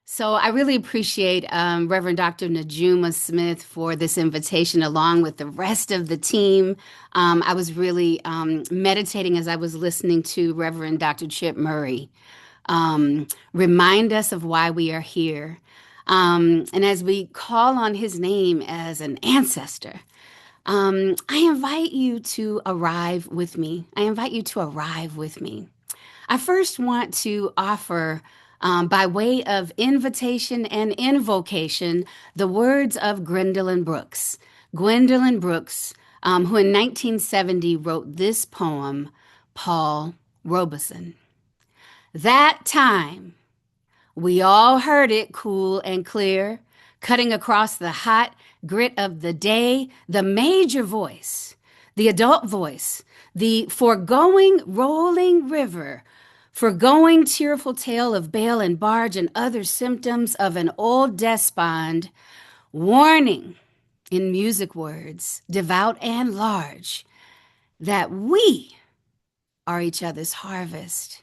So I really appreciate Reverend Dr. Najuma Smith for this invitation, along with the rest of the team. I was really meditating as I was listening to Reverend Dr. Chip Murray remind us of why we are here. And as we call on his name as an ancestor, I invite you to arrive with me. I invite you to arrive with me. I first want to offer, by way of invitation and invocation, the words of Gwendolyn Brooks. Gwendolyn Brooks, who in 1970 wrote this poem, Paul Robeson. That time, we all heard it cool and clear, cutting across the hot grit of the day, the major voice, the adult voice, the foregoing rolling river, foregoing tearful tale of bale and barge and other symptoms of an old despond, warning in music words, devout and large, that we are each other's harvest.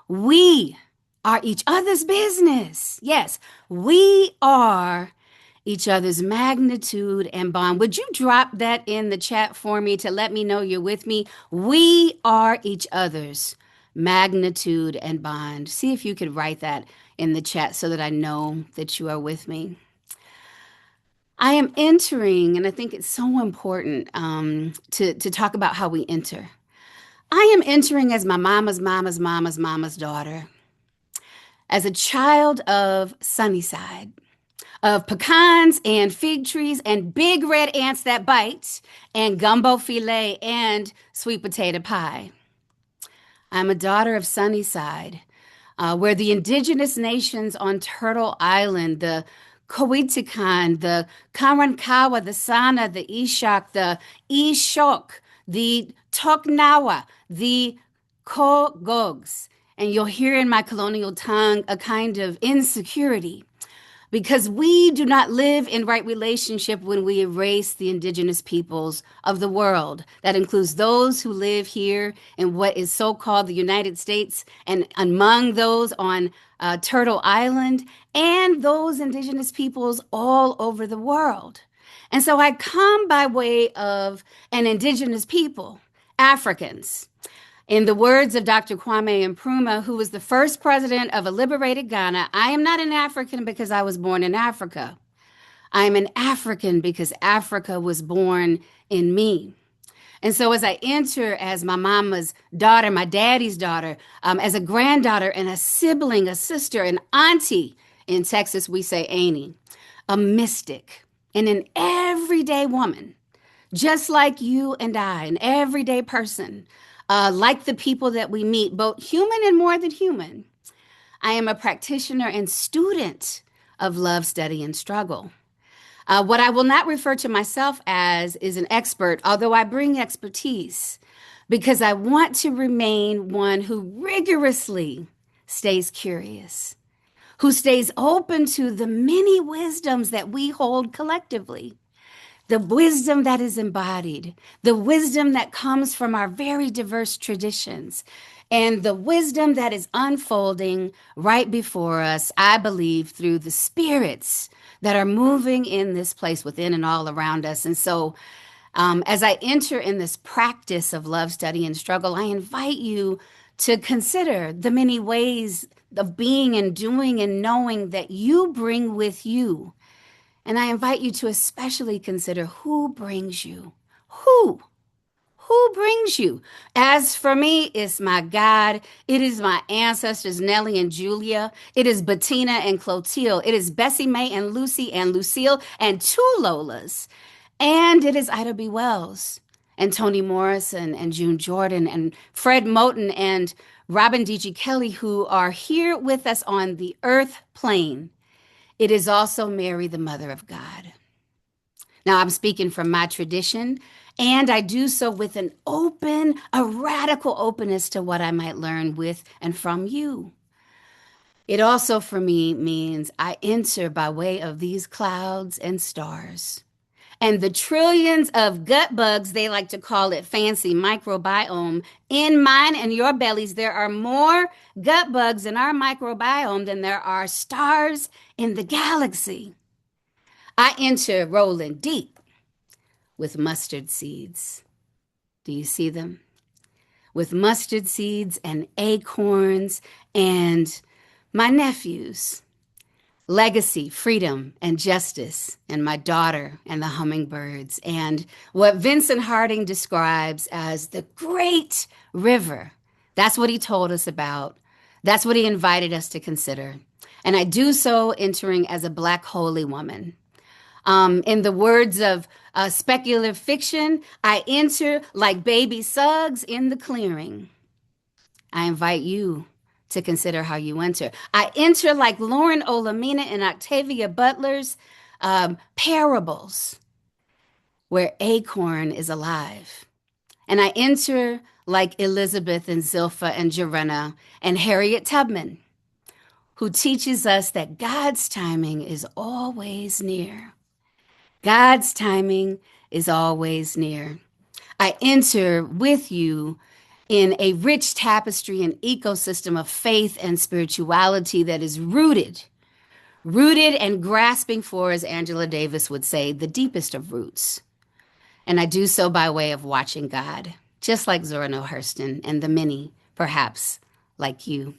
We are each other's business. Yes, we are each other's magnitude and bond. Would you drop that in the chat for me to let me know you're with me? We are each other's magnitude and bond. See if you could write that in the chat so that I know that you are with me. I am entering, and I think it's so important to talk about how we enter. I am entering as my mama's daughter, as a child of Sunnyside, of pecans and fig trees and big red ants that bite, and gumbo filet and sweet potato pie. I'm a daughter of Sunnyside, where the indigenous nations on Turtle Island, the Coatican, the Karankawa, the Sana, the Ishak, the Ishok, the Toknawa, the Kogogs, and you'll hear in my colonial tongue a kind of insecurity because we do not live in right relationship when we erase the indigenous peoples of the world. That includes those who live here in what is so-called the United States, and among those on Turtle Island, and those indigenous peoples all over the world. And so I come by way of an indigenous people, Africans. In the words of Dr. Kwame Nkrumah, who was the first president of a liberated Ghana, I am not an African because I was born in Africa. I am an African because Africa was born in me. And so as I enter as my mama's daughter, my daddy's daughter, as a granddaughter and a sibling, a sister, an auntie, in Texas we say auntie, a mystic, and an everyday woman, just like you and I, an everyday person, like the people that we meet, both human and more than human. I am a practitioner and student of love, study, and struggle. What I will not refer to myself as is an expert, although I bring expertise, because I want to remain one who rigorously stays curious, who stays open to the many wisdoms that we hold collectively. The wisdom that is embodied, the wisdom that comes from our very diverse traditions, and the wisdom that is unfolding right before us, I believe, through the spirits that are moving in this place within and all around us. And so, as I enter in this practice of love, study, and struggle, I invite you to consider the many ways of being and doing and knowing that you bring with you. And I invite you to especially consider who brings you. Who? Who brings you? As for me, it's my God. It is my ancestors, Nellie and Julia. It is Bettina and Clotilde. It is Bessie Mae and Lucy and Lucille and two Lolas. And it is Ida B. Wells and Toni Morrison and June Jordan and Fred Moten and Robin D.G. Kelley, who are here with us on the earth plane. It is also Mary, the Mother of God. Now, I'm speaking from my tradition, and I do so with a radical openness to what I might learn with and from you. It also, for me, means I enter by way of these clouds and stars, And the trillions of gut bugs, they like to call it fancy microbiome, in mine and your bellies, there are more gut bugs in our microbiome than there are stars in the galaxy. I enter rolling deep with mustard seeds. Do you see them? With mustard seeds and acorns and my nephews, legacy, freedom, and justice, and my daughter and the hummingbirds, and what Vincent Harding describes as the great river. That's what he told us about. That's what he invited us to consider. And I do so entering as a Black holy woman. In the words of speculative fiction, I enter like baby Suggs in the clearing. I invite you to consider how you enter. I enter like Lauren Olamina and Octavia Butler's parables, where Acorn is alive. And I enter like Elizabeth and Zilpha and Jorenna and Harriet Tubman, who teaches us that God's timing is always near. God's timing is always near. I enter with you in a rich tapestry and ecosystem of faith and spirituality that is rooted and grasping for, as Angela Davis would say, the deepest of roots. And I do so by way of watching God, just like Zora Neale Hurston and the many, perhaps, like you.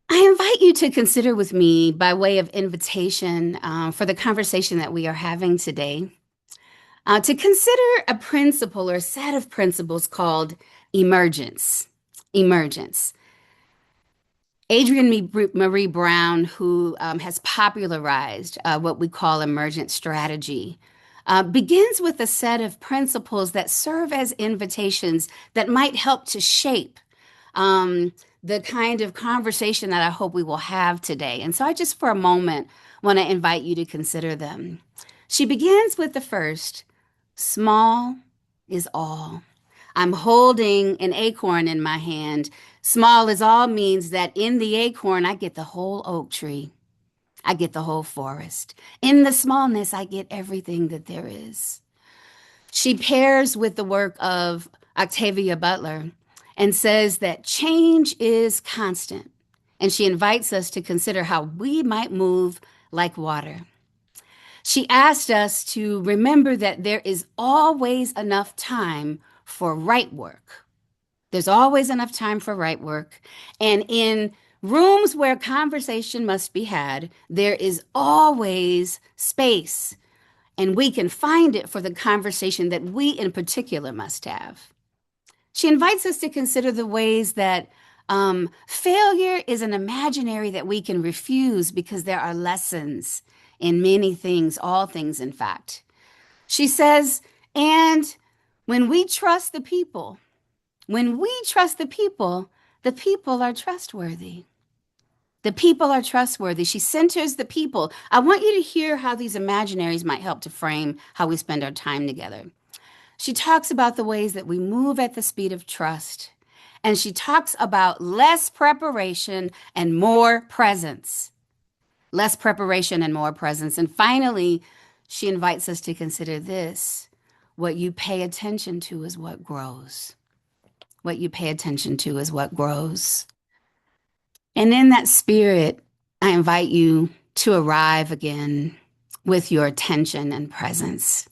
I invite you to consider with me, by way of invitation for the conversation that we are having today, to consider a principle or set of principles called emergence. Emergence. Adrienne Marie Brown, who has popularized what we call emergent strategy, begins with a set of principles that serve as invitations that might help to shape the kind of conversation that I hope we will have today. And so I just for a moment want to invite you to consider them. She begins with the first, small is all. I'm holding an acorn in my hand. Small is all means that in the acorn, I get the whole oak tree. I get the whole forest. In the smallness, I get everything that there is. She pairs with the work of Octavia Butler and says that change is constant. And she invites us to consider how we might move like water. She asked us to remember that there is always enough time for right work. There's always enough time for right work. And in rooms where conversation must be had, there is always space. And we can find it for the conversation that we in particular must have. She invites us to consider the ways that failure is an imaginary that we can refuse because there are lessons in many things, all things, in fact. She says, and when we trust the people, the people are trustworthy. The people are trustworthy. She centers the people. I want you to hear how these imaginaries might help to frame how we spend our time together. She talks about the ways that we move at the speed of trust. And she talks about less preparation and more presence. Less preparation and more presence. And finally, she invites us to consider this. What you pay attention to is what grows. What you pay attention to is what grows. And in that spirit, I invite you to arrive again with your attention and presence.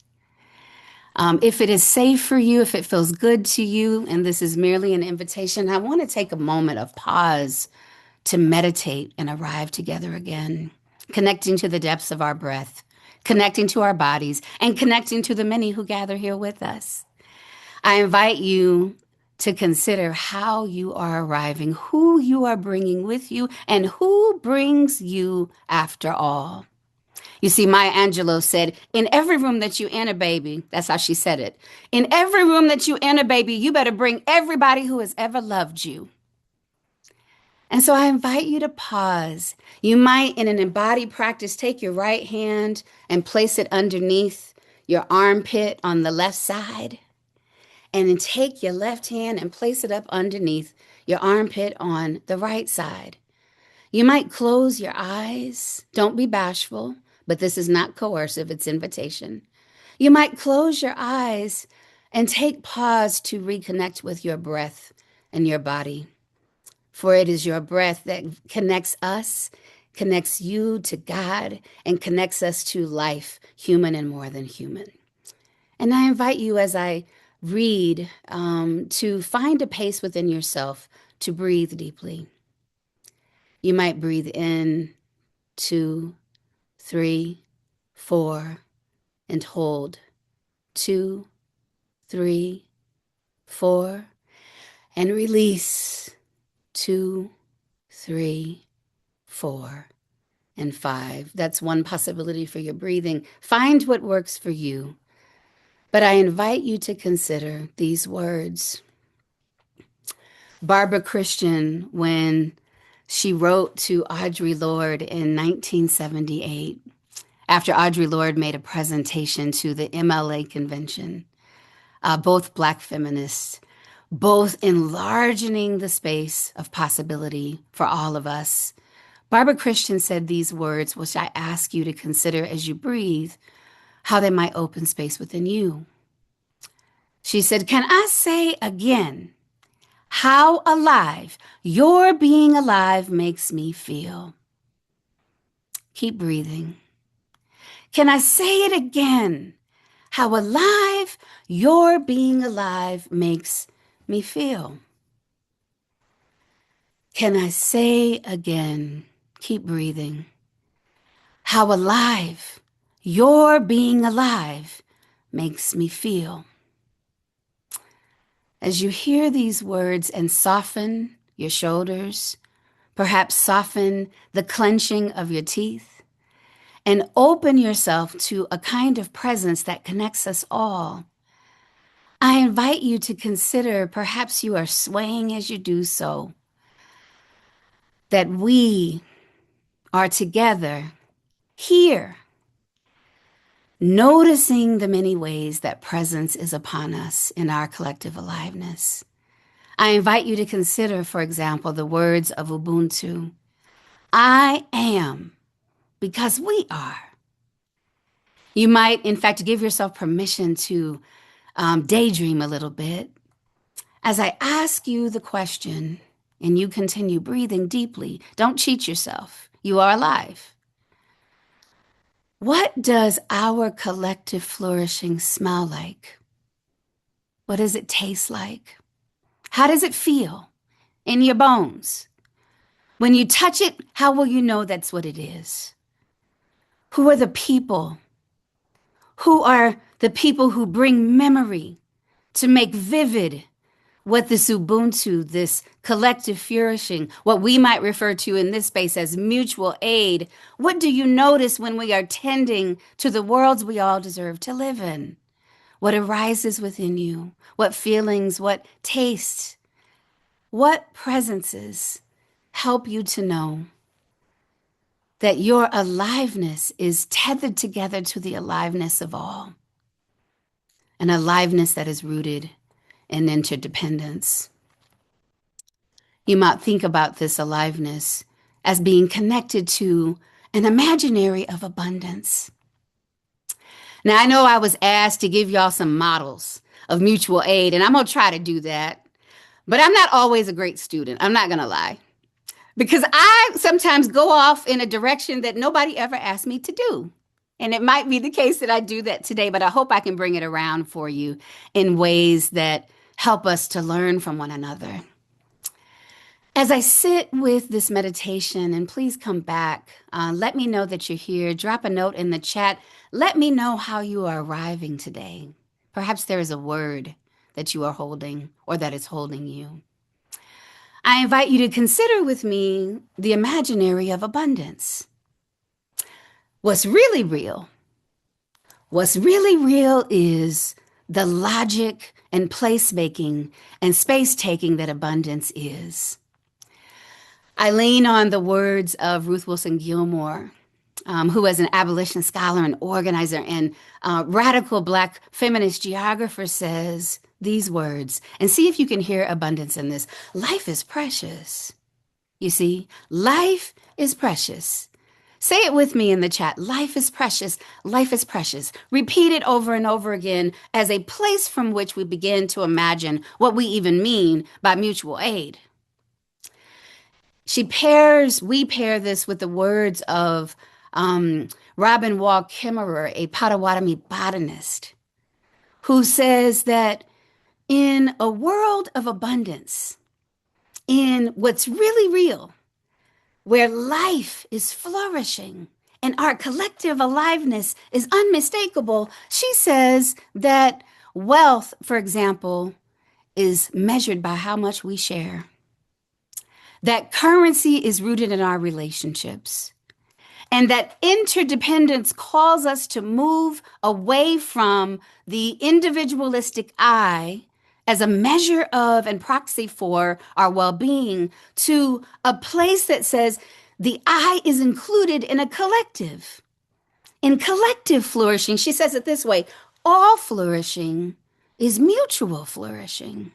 If it is safe for you, if it feels good to you, and this is merely an invitation, I want to take a moment of pause to meditate and arrive together again, connecting to the depths of our breath, connecting to our bodies, and connecting to the many who gather here with us. I invite you to consider how you are arriving, who you are bringing with you, and who brings you after all. You see, Maya Angelou said, in every room that you enter, baby, that's how she said it. In every room that you enter, baby, you better bring everybody who has ever loved you. And so I invite you to pause. You might, in an embodied practice, take your right hand and place it underneath your armpit on the left side. And then take your left hand and place it up underneath your armpit on the right side. You might close your eyes. Don't be bashful, but this is not coercive, it's invitation. You might close your eyes and take pause to reconnect with your breath and your body. For it is your breath that connects us, connects you to God, and connects us to life, human and more than human. And I invite you as I read to find a pace within yourself to breathe deeply. You might breathe in 2, 3, 4, and hold 2, 3, 4, and release 2, 3, 4, and 5. That's one possibility for your breathing. Find what works for you. But I invite you to consider these words. Barbara Christian, when she wrote to Audre Lorde in 1978, after Audre Lorde made a presentation to the MLA convention, both Black feminists, both enlarging the space of possibility for all of us. Barbara Christian said these words, which I ask you to consider as you breathe, how they might open space within you. She said, "Can I say again how alive your being alive makes me feel?" Keep breathing. Can I say it again? How alive your being alive makes me feel. Can I say again? Keep breathing. How alive your being alive makes me feel. As you hear these words and soften your shoulders, perhaps soften the clenching of your teeth, and open yourself to a kind of presence that connects us all, I invite you to consider, perhaps you are swaying as you do so, that we are together here, noticing the many ways that presence is upon us in our collective aliveness. I invite you to consider, for example, the words of Ubuntu. I am because we are. You might, in fact, give yourself permission to daydream a little bit. As I ask you the question, and you continue breathing deeply, don't cheat yourself. You are alive. What does our collective flourishing smell like? What does it taste like? How does it feel in your bones? When you touch it, how will you know that's what it is? Who are the people? Who are the people who bring memory to make vivid what this Ubuntu, this collective flourishing, what we might refer to in this space as mutual aid, what do you notice when we are tending to the worlds we all deserve to live in? What arises within you? What feelings, what tastes, what presences help you to know that your aliveness is tethered together to the aliveness of all, an aliveness that is rooted in interdependence? You might think about this aliveness as being connected to an imaginary of abundance. Now, I know I was asked to give y'all some models of mutual aid, and I'm going to try to do that. But I'm not always a great student. I'm not going to lie. Because I sometimes go off in a direction that nobody ever asked me to do. And it might be the case that I do that today, but I hope I can bring it around for you in ways that help us to learn from one another. As I sit with this meditation, and please come back, let me know that you're here. Drop a note in the chat. Let me know how you are arriving today. Perhaps there is a word that you are holding or that is holding you. I invite you to consider with me the imaginary of abundance. What's really real is the logic and placemaking and space-taking that abundance is. I lean on the words of Ruth Wilson Gilmore, who is an abolition scholar and organizer and radical Black feminist geographer, says these words, and see if you can hear abundance in this. Life is precious. You see, life is precious. Say it with me in the chat. Life is precious. Life is precious. Repeat it over and over again as a place from which we begin to imagine what we even mean by mutual aid. We pair this with the words of Robin Wall Kimmerer, a Potawatomi botanist, who says that in a world of abundance, in what's really real, where life is flourishing and our collective aliveness is unmistakable, she says that wealth, for example, is measured by how much we share. That currency is rooted in our relationships. And that interdependence calls us to move away from the individualistic I as a measure of and proxy for our well-being to a place that says the I is included in a collective. In collective flourishing, she says it this way, all flourishing is mutual flourishing.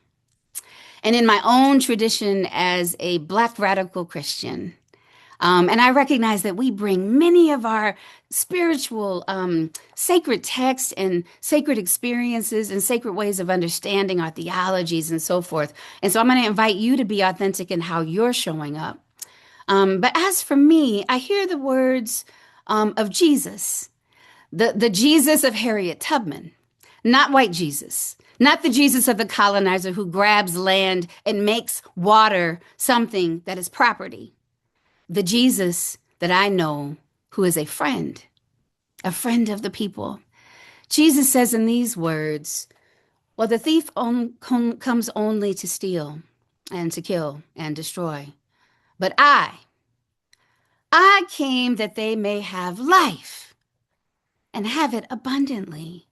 And in my own tradition as a Black radical Christian, and I recognize that we bring many of our spiritual sacred texts and sacred experiences and sacred ways of understanding our theologies and so forth. And so I'm going to invite you to be authentic in how you're showing up. But as for me, I hear the words of Jesus, the Jesus of Harriet Tubman, not white Jesus. Not the Jesus of the colonizer who grabs land and makes water something that is property. The Jesus that I know who is a friend of the people. Jesus says in these words, well, the thief comes only to steal and to kill and destroy. But I came that they may have life and have it abundantly.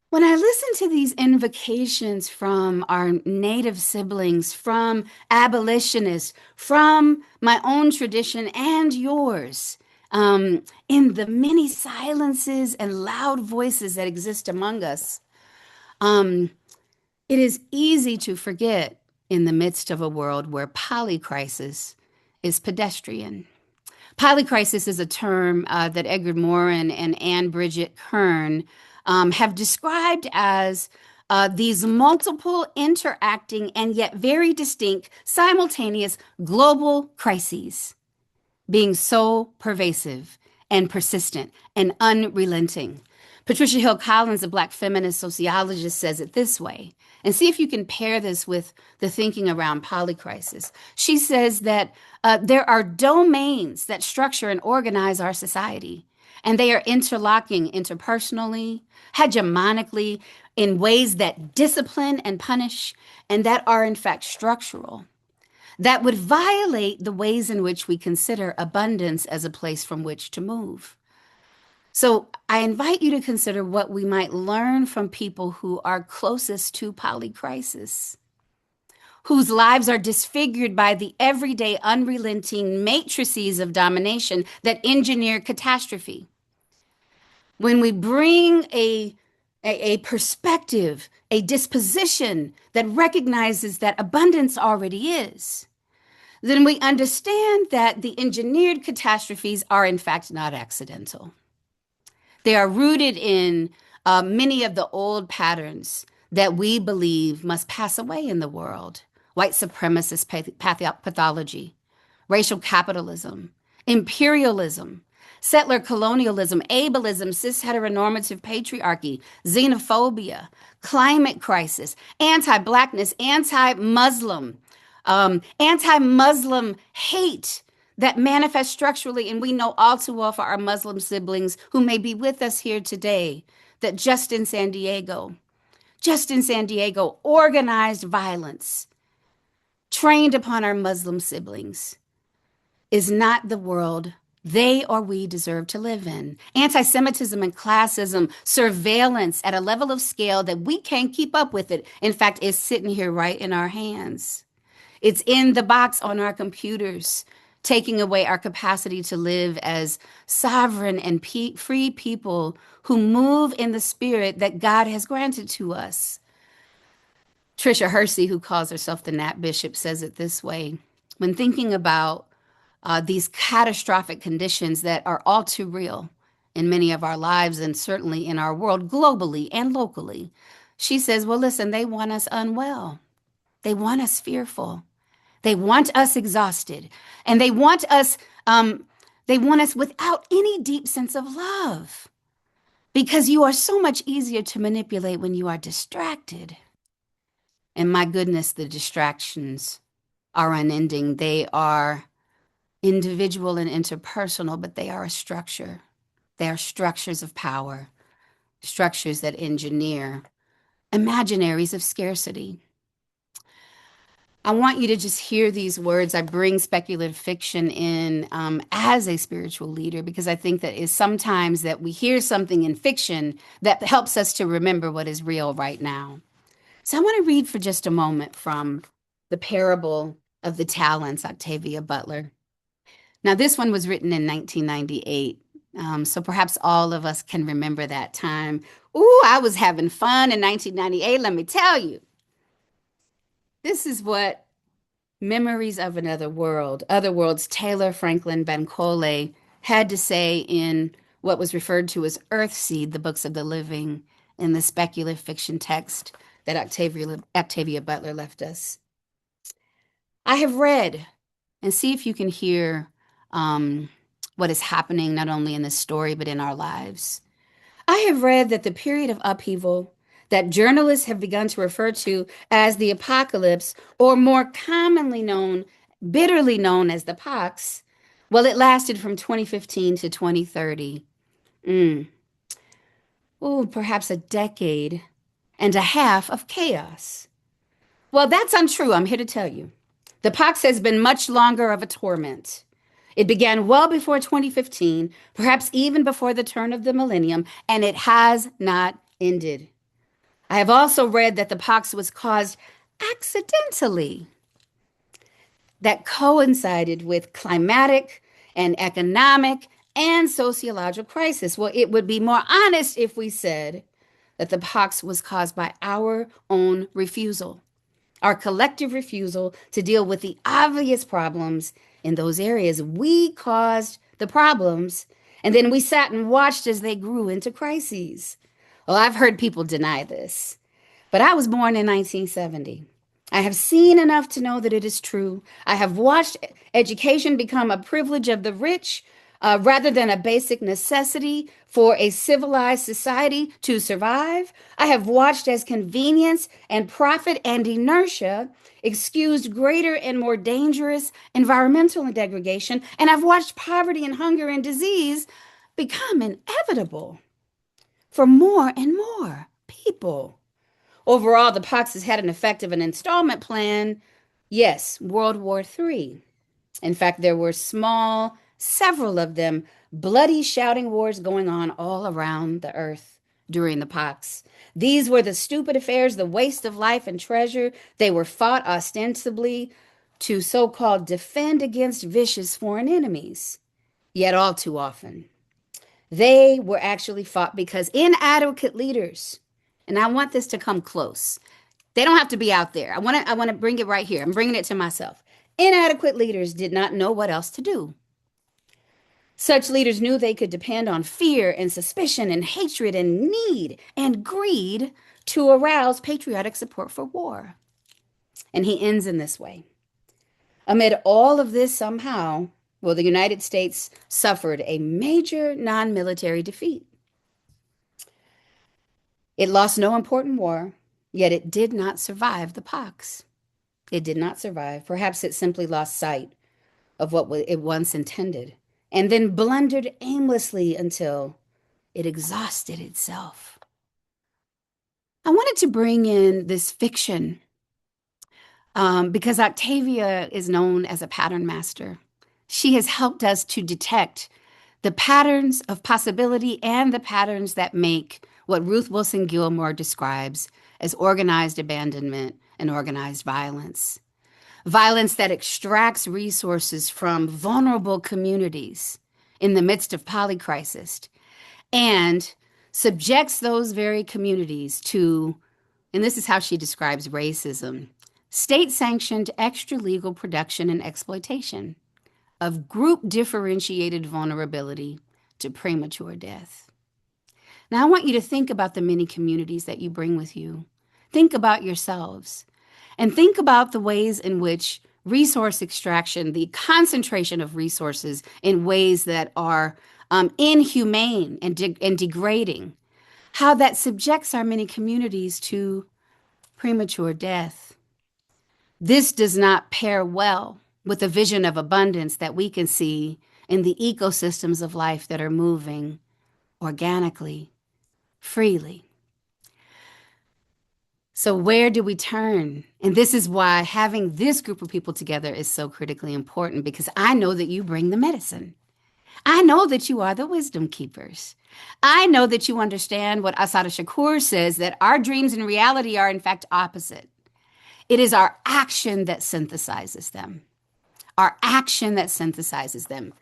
When I listen to these invocations from our Native siblings, from abolitionists, from my own tradition and yours, in the many silences and loud voices that exist among us, it is easy to forget in the midst of a world where polycrisis is pedestrian. Polycrisis is a term that Edgar Morin and Anne Bridget Kern have described as these multiple interacting and yet very distinct simultaneous global crises being so pervasive and persistent and unrelenting. Patricia Hill Collins, a Black feminist sociologist, says it this way, and see if you can pair this with the thinking around polycrisis. She says that there are domains that structure and organize our society, and they are interlocking interpersonally, hegemonically, in ways that discipline and punish, and that are in fact structural, that would violate the ways in which we consider abundance as a place from which to move. So I invite you to consider what we might learn from people who are closest to polycrisis, whose lives are disfigured by the everyday unrelenting matrices of domination that engineer catastrophe. When we bring a perspective, a disposition that recognizes that abundance already is, then we understand that the engineered catastrophes are in fact not accidental. They are rooted in many of the old patterns that we believe must pass away in the world. White supremacist pathology, racial capitalism, imperialism, settler colonialism, ableism, cis heteronormative patriarchy, xenophobia, climate crisis, anti-Blackness, anti-Muslim hate that manifests structurally. And we know all too well for our Muslim siblings who may be with us here today that just in San Diego, organized violence trained upon our Muslim siblings is not the world they or we deserve to live in. Anti-Semitism and classism, surveillance at a level of scale that we can't keep up with it. In fact, it's sitting here right in our hands. It's in the box on our computers, taking away our capacity to live as sovereign and free people who move in the spirit that God has granted to us. Tricia Hersey, who calls herself the Nat Bishop, says it this way. when thinking about these catastrophic conditions that are all too real in many of our lives and certainly in our world globally and locally. She says, well, listen, they want us unwell. They want us fearful. They want us exhausted. And they want us without any deep sense of love. Because you are so much easier to manipulate when you are distracted. And my goodness, the distractions are unending. They are individual and interpersonal, but they are a structure. They are structures of power, structures that engineer imaginaries of scarcity. I want you to just hear these words. I bring speculative fiction in as a spiritual leader because I think that is sometimes that we hear something in fiction that helps us to remember what is real right now. So I want to read for just a moment from the parable of the talents, Octavia Butler. Now, this one was written in 1998, so perhaps all of us can remember that time. Ooh, I was having fun in 1998, let me tell you. This is what Memories of Another World, Other Worlds, Taylor Franklin Bancole had to say in what was referred to as Earthseed, the Books of the Living, in the speculative fiction text that Octavia Butler left us. I have read, and see if you can hear what is happening not only in this story but in our lives. I have read that the period of upheaval that journalists have begun to refer to as the apocalypse, or more commonly known, bitterly known as the pox, well, it lasted from 2015 to 2030. Oh, perhaps a decade and a half of chaos. Well, that's untrue, I'm here to tell you. The pox has been much longer of a torment. It began well before 2015, perhaps even before the turn of the millennium, and it has not ended. I have also read that the pox was caused accidentally, that coincided with climatic and economic and sociological crisis. Well, it would be more honest if we said that the pox was caused by our own refusal, our collective refusal to deal with the obvious problems in those areas. We caused the problems, and then we sat and watched as they grew into crises. Well, I've heard people deny this, but I was born in 1970. I have seen enough to know that it is true. I have watched education become a privilege of the rich rather than a basic necessity for a civilized society to survive. I have watched as convenience and profit and inertia excused greater and more dangerous environmental degradation. And I've watched poverty and hunger and disease become inevitable for more and more people. Overall, the pox has had an effect of an installment plan. Yes, World War III. In fact, there were several of them, bloody shouting wars going on all around the earth during the pox. These were the stupid affairs, the waste of life and treasure. They were fought ostensibly to so-called defend against vicious foreign enemies. Yet all too often, they were actually fought because inadequate leaders, and I want this to come close. They don't have to be out there. I want to bring it right here. I'm bringing it to myself. Inadequate leaders did not know what else to do. Such leaders knew they could depend on fear and suspicion and hatred and need and greed to arouse patriotic support for war. And he ends in this way. Amid all of this, somehow, well, the United States suffered a major non-military defeat. It lost no important war, yet it did not survive the pox. It did not survive. Perhaps it simply lost sight of what it once intended, and then blundered aimlessly until it exhausted itself. I wanted to bring in this fiction because Octavia is known as a pattern master. She has helped us to detect the patterns of possibility and the patterns that make what Ruth Wilson Gilmore describes as organized abandonment and organized violence. Violence that extracts resources from vulnerable communities in the midst of polycrisis and subjects those very communities to, and this is how she describes racism, state-sanctioned extra-legal production and exploitation of group-differentiated vulnerability to premature death. Now, I want you to think about the many communities that you bring with you. Think about yourselves, and think about the ways in which resource extraction, the concentration of resources in ways that are inhumane and degrading, how that subjects our many communities to premature death. This does not pair well with the vision of abundance that we can see in the ecosystems of life that are moving organically, freely. So where do we turn? And this is why having this group of people together is so critically important, because I know that you bring the medicine. I know that you are the wisdom keepers. I know that you understand what Assata Shakur says, that our dreams and reality are in fact opposite. It is our action that synthesizes them. Our action that synthesizes them.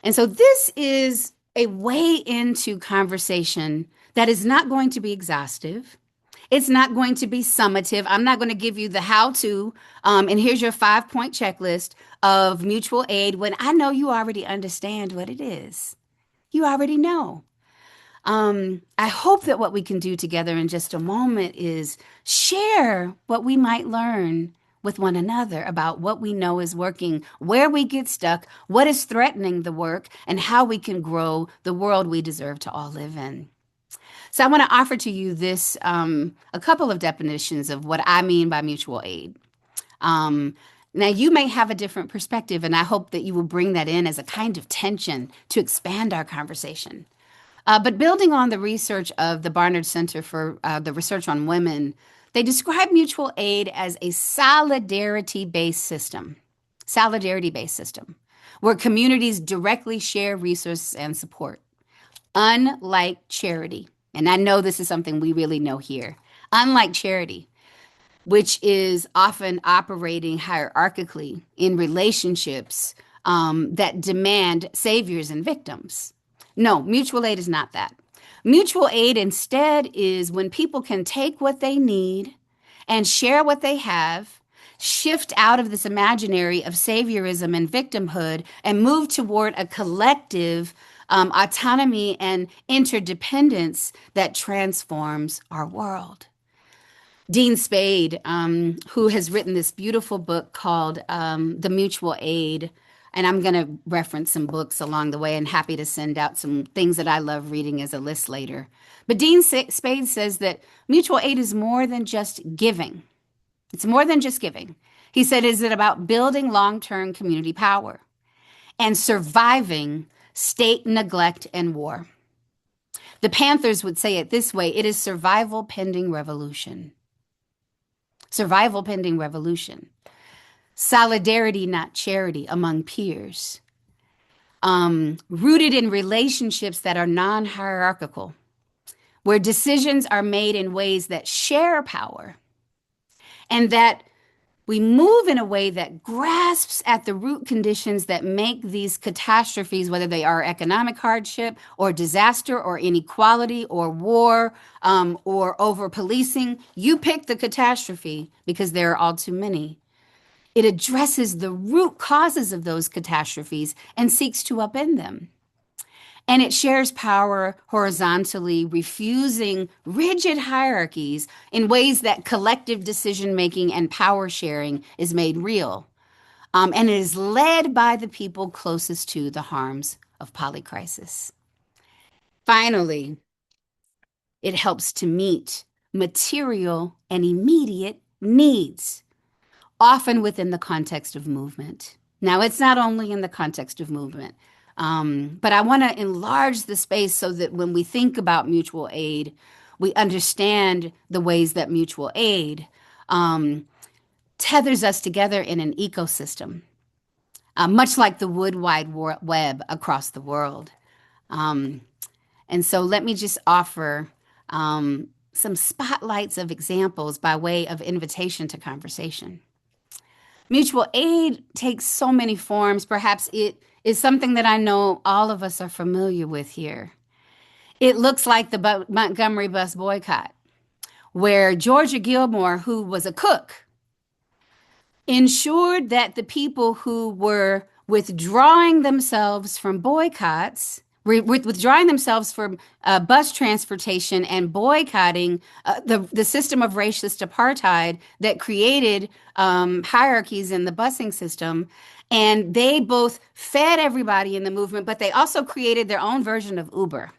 And so this is a way into conversation that is not going to be exhaustive. It's not going to be summative. I'm not going to give you the how-to, and here's your 5-point checklist of mutual aid when I know you already understand what it is. You already know. I hope that what we can do together in just a moment is share what we might learn with one another about what we know is working, where we get stuck, what is threatening the work, and how we can grow the world we deserve to all live in. So I want to offer to you this, a couple of definitions of what I mean by mutual aid. Now, you may have a different perspective, and I hope that you will bring that in as a kind of tension to expand our conversation. But building on the research of the Barnard Center for the Research on Women, they describe mutual aid as a solidarity-based system, where communities directly share resources and support, unlike charity. And I know this is something we really know here. Unlike charity, which is often operating hierarchically in relationships that demand saviors and victims. No, mutual aid is not that. Mutual aid instead is when people can take what they need and share what they have, shift out of this imaginary of saviorism and victimhood, and move toward a collective autonomy and interdependence that transforms our world. Dean Spade, who has written this beautiful book called The Mutual Aid, and I'm going to reference some books along the way and happy to send out some things that I love reading as a list later. But Dean Spade says that mutual aid is more than just giving. It's more than just giving. He said, is it about building long-term community power and surviving state neglect and war? The Panthers would say it this way: it is survival pending revolution. Survival pending revolution. Solidarity, not charity, among peers. Rooted in relationships that are non-hierarchical, where decisions are made in ways that share power, and that we move in a way that grasps at the root conditions that make these catastrophes, whether they are economic hardship or disaster or inequality or war or over-policing. You pick the catastrophe because there are all too many. It addresses the root causes of those catastrophes and seeks to upend them. And it shares power horizontally, refusing rigid hierarchies in ways that collective decision-making and power sharing is made real. And it is led by the people closest to the harms of polycrisis. Finally, it helps to meet material and immediate needs, often within the context of movement. Now, it's not only in the context of movement, but I want to enlarge the space so that when we think about mutual aid, we understand the ways that mutual aid tethers us together in an ecosystem, much like the Wood Wide Web across the world. And so let me just offer some spotlights of examples by way of invitation to conversation. Mutual aid takes so many forms. Perhaps it is something that I know all of us are familiar with here. It looks like the Montgomery bus boycott, where Georgia Gilmore, who was a cook, ensured that the people who were withdrawing themselves from boycotts, withdrawing themselves from bus transportation and boycotting the system of racist apartheid that created hierarchies in the busing system. And they both fed everybody in the movement, but they also created their own version of Uber,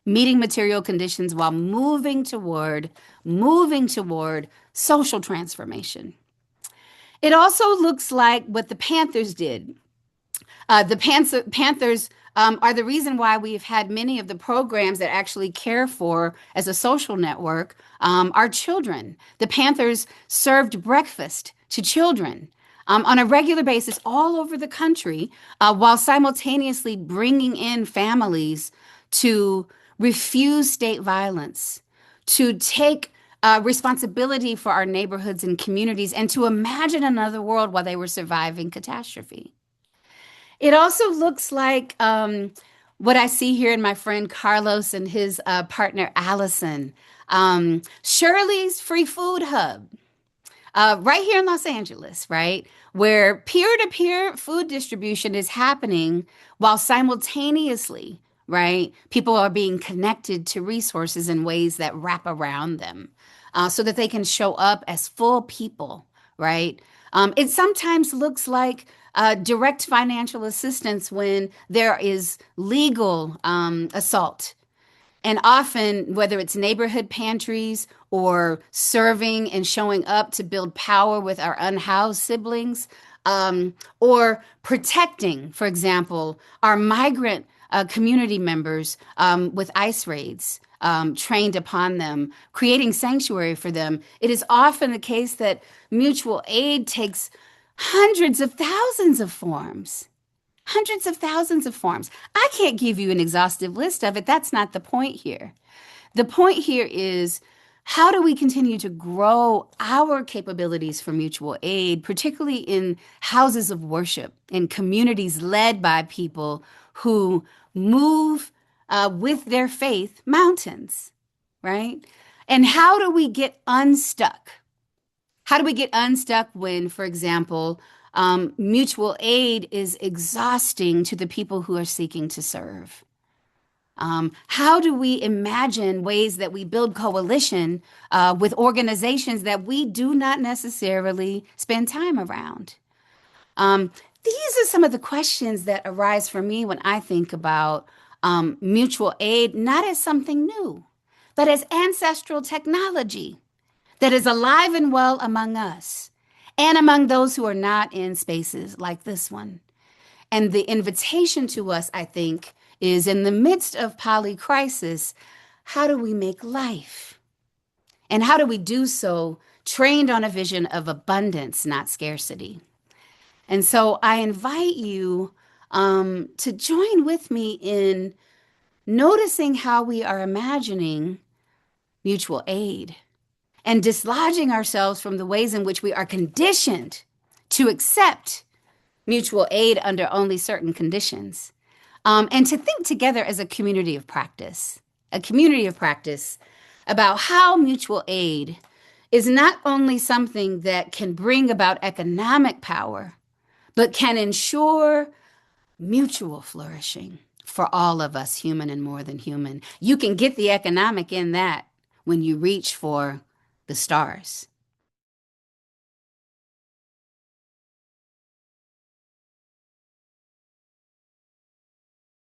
meeting material conditions while moving toward social transformation. It also looks like what the Panthers did. The Panthers are the reason why we've had many of the programs that actually care for, as a social network, our children. The Panthers served breakfast to children on a regular basis all over the country, while simultaneously bringing in families to refuse state violence, to take responsibility for our neighborhoods and communities, and to imagine another world while they were surviving catastrophe. It also looks like what I see here in my friend Carlos and his partner Allison. Shirley's Free Food Hub, right here in Los Angeles, right? Where peer-to-peer food distribution is happening while simultaneously, right, people are being connected to resources in ways that wrap around them, so that they can show up as full people, right? It sometimes looks like direct financial assistance when there is legal assault. And often, whether it's neighborhood pantries or serving and showing up to build power with our unhoused siblings, or protecting, for example, our migrant community members with ICE raids trained upon them, creating sanctuary for them. It is often the case that mutual aid takes hundreds of thousands of forms. Hundreds of thousands of forms. I can't give you an exhaustive list of it. That's not the point here. The point here is, how do we continue to grow our capabilities for mutual aid, particularly in houses of worship, in communities led by people who move with their faith mountains, right? And how do we get unstuck? How do we get unstuck when, for example, mutual aid is exhausting to the people who are seeking to serve? How do we imagine ways that we build coalition with organizations that we do not necessarily spend time around? These are some of the questions that arise for me when I think about mutual aid, not as something new, but as ancestral technology that is alive and well among us and among those who are not in spaces like this one. And the invitation to us, I think, is, in the midst of polycrisis, how do we make life? And how do we do so trained on a vision of abundance, not scarcity? And so I invite you to join with me in noticing how we are imagining mutual aid and dislodging ourselves from the ways in which we are conditioned to accept mutual aid under only certain conditions, and to think together as a community of practice about how mutual aid is not only something that can bring about economic power, but can ensure mutual flourishing for all of us, human and more than human. You can get the economic in that when you reach for the stars.